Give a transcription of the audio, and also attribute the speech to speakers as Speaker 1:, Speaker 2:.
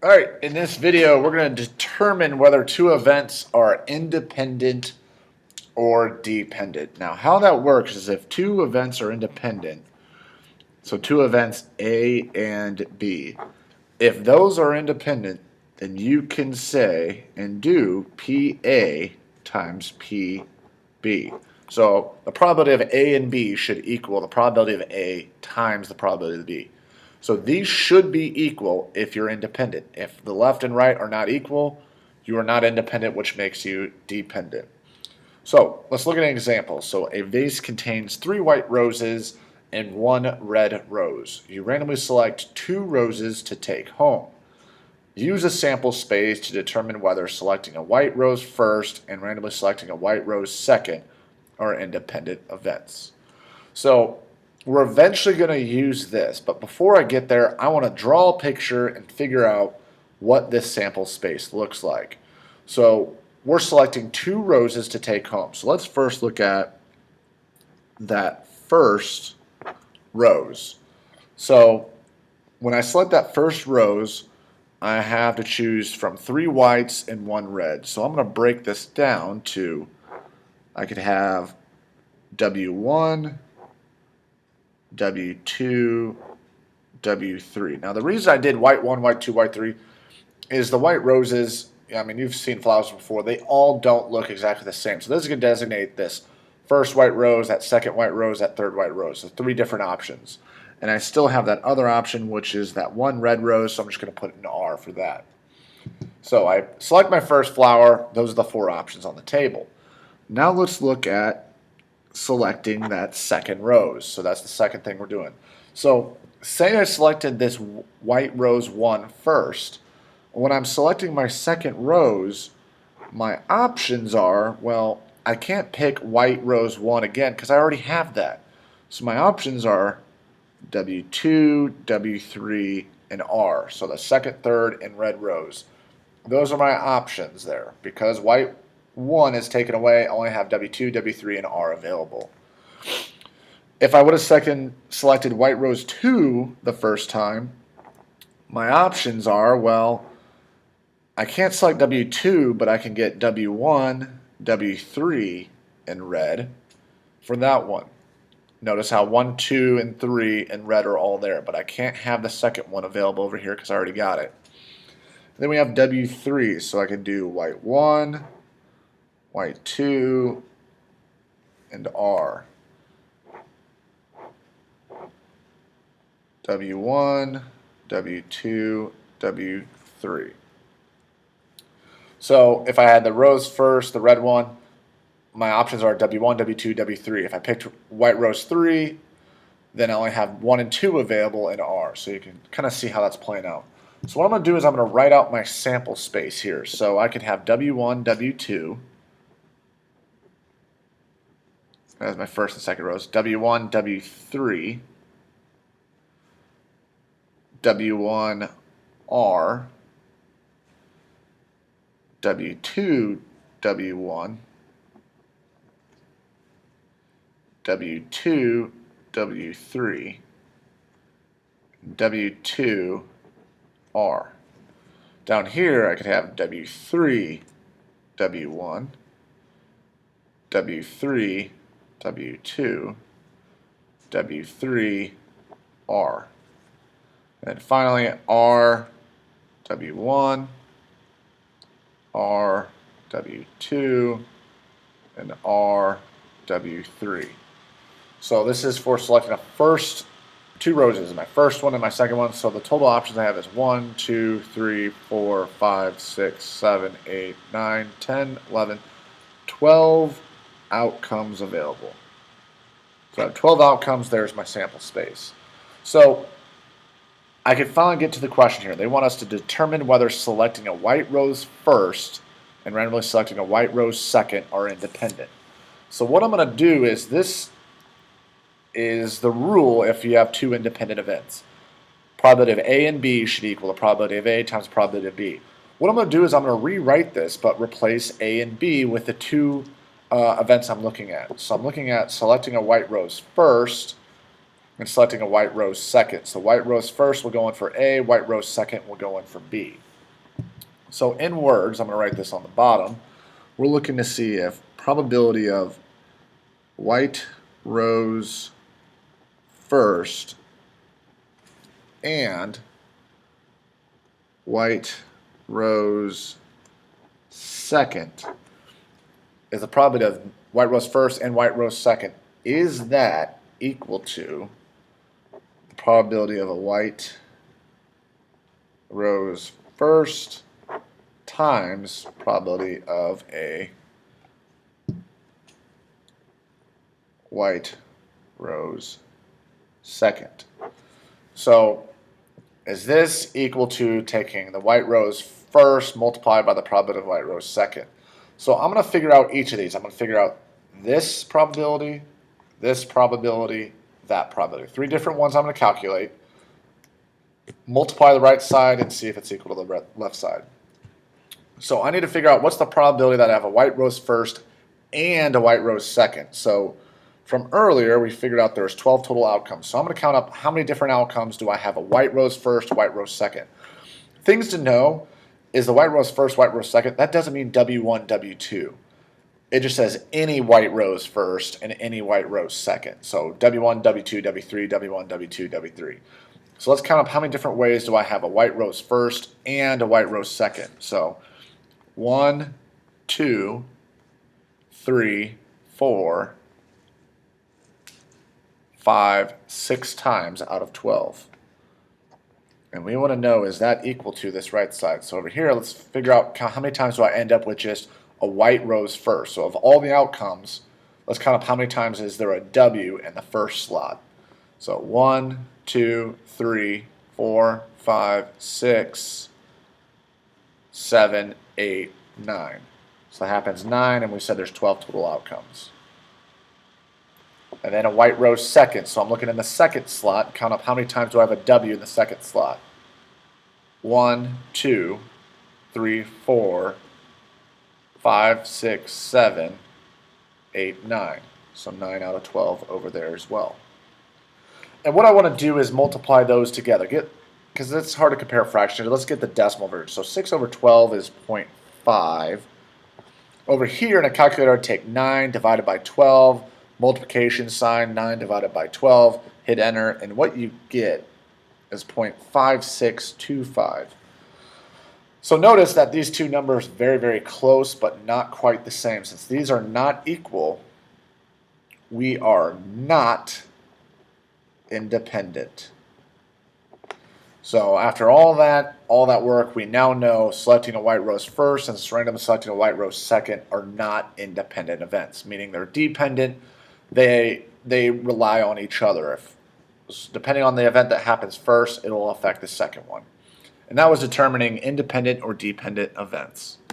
Speaker 1: All right, in this video, we're going to determine whether two events are independent or dependent. Now, how that works is if two events are independent, so two events A and B, if those are independent, then you can say and do PA times PB. So the probability of A and B should equal the probability of A times the probability of B. So these should be equal if you're independent. If the left and right are not equal, you are not independent, which makes you dependent. So let's look at an example. So a vase contains 3 white roses and 1 red rose. You randomly select 2 roses to take home. Use a sample space to determine whether selecting a white rose first and randomly selecting a white rose second are independent events. So we're eventually going to use this, but before I get there, I want to draw a picture and figure out what this sample space looks like. So we're selecting 2 roses to take home. So let's first look at that first rose. So when I select that first rose, I have to choose from 3 whites and 1 red. So I'm going to break this down to, I could have W1, W2, W3. Now the reason I did white 1, white 2, white 3 is the white roses, I mean, you've seen flowers before, they all don't look exactly the same. So this is going to designate this first white rose, that second white rose, that third white rose. So 3 different options. And I still have that other option, which is that 1 red rose, so I'm just going to put an R for that. So I select my first flower. Those are the 4 options on the table. Now let's look at selecting that second rose. So that's the second thing we're doing. So say I selected this white rose 1 first. When I'm selecting my second rose, my options are, well, I can't pick white rose 1 again because I already have that. So my options are W2, W3, and R. So the second, third, and red rose. Those are my options there. Because white 1 is taken away, I only have W2, W3, and R available. If I would have selected white rose 2 the first time, my options are, well, I can't select W2, but I can get W1, W3 in red for that one. Notice how 1, 2, and 3 in red are all there, but I can't have the second one available over here because I already got it. Then we have W3, so I can do white 1, white 2, and R. W1, W2, W3. So if I had the rose first, the red one, my options are W1, W2, W3. If I picked white rose 3, then I only have 1 and 2 available in R. So you can kind of see how that's playing out. So what I'm going to do is I'm going to write out my sample space here. So I could have W1, W2 as my first and second rows, W1, W3, W1, R, W2, W1, W2, W3, W2, R. Down here I could have W3, W1, W3, W2, W3, R. And finally R, W1, R, W2, and R, W3. So this is for selecting the first 2 roses, my first one and my second one. So the total options I have is 1, 2, 3, 4, 5, 6, 7, 8, 9, 10, 11, 12 outcomes available. So I have 12 outcomes. There's my sample space. So I can finally get to the question here. They want us to determine whether selecting a white rose first and randomly selecting a white rose second are independent. So what I'm going to do is, this is the rule if you have 2 independent events. Probability of A and B should equal the probability of A times the probability of B. What I'm going to do is I'm going to rewrite this, but replace A and B with the 2 events I'm looking at. So I'm looking at selecting a white rose first and selecting a white rose second. So white rose first will go in for A, white rose second will go in for B. So in words, I'm going to write this on the bottom. We're looking to see if probability of white rose first and white rose second is the probability of white rose first and white rose second. Is that equal to the probability of a white rose first times probability of a white rose second? So is this equal to taking the white rose first multiplied by the probability of white rose second? So I'm going to figure out each of these. I'm going to figure out this probability, that probability. 3 different ones I'm going to calculate. Multiply the right side and see if it's equal to the left side. So I need to figure out what's the probability that I have a white rose first and a white rose second. So from earlier, we figured out there's 12 total outcomes. So I'm going to count up how many different outcomes do I have a white rose first, white rose second. Things to know is the white rose first, white rose second. That doesn't mean W1, W2. It just says any white rose first and any white rose second. So W1, W2, W3, W1, W2, W3. So let's count up how many different ways do I have a white rose first and a white rose second. So 1, 2, 3, 4, 5, 6 times out of 12. And we want to know, is that equal to this right side? So over here, let's figure out how many times do I end up with just a white rose first. So of all the outcomes, let's count up how many times is there a W in the first slot. So 1, 2, 3, 4, 5, 6, 7, 8, 9. So that happens 9, and we said there's 12 total outcomes. And then a white rose second. So I'm looking in the second slot, count up how many times do I have a W in the second slot. 1, 2, 3, 4, 5, 6, 7, 8, 9. So 9 out of 12 over there as well. And what I want to do is multiply those together. Because it's hard to compare fractions. Let's get the decimal version. So 6 over 12 is 0.5. Over here in a calculator, I'd take 9 divided by 12, multiplication sign, 9 divided by 12, hit enter, and what you get is 0.5625. So notice that these two numbers are very, very close, but not quite the same. Since these are not equal, we are not independent. So after all that work, we now know selecting a white rose first and randomly selecting a white rose second are not independent events, meaning they're dependent. They rely on each other. Depending on the event that happens first, it will affect the second one. And that was determining independent or dependent events.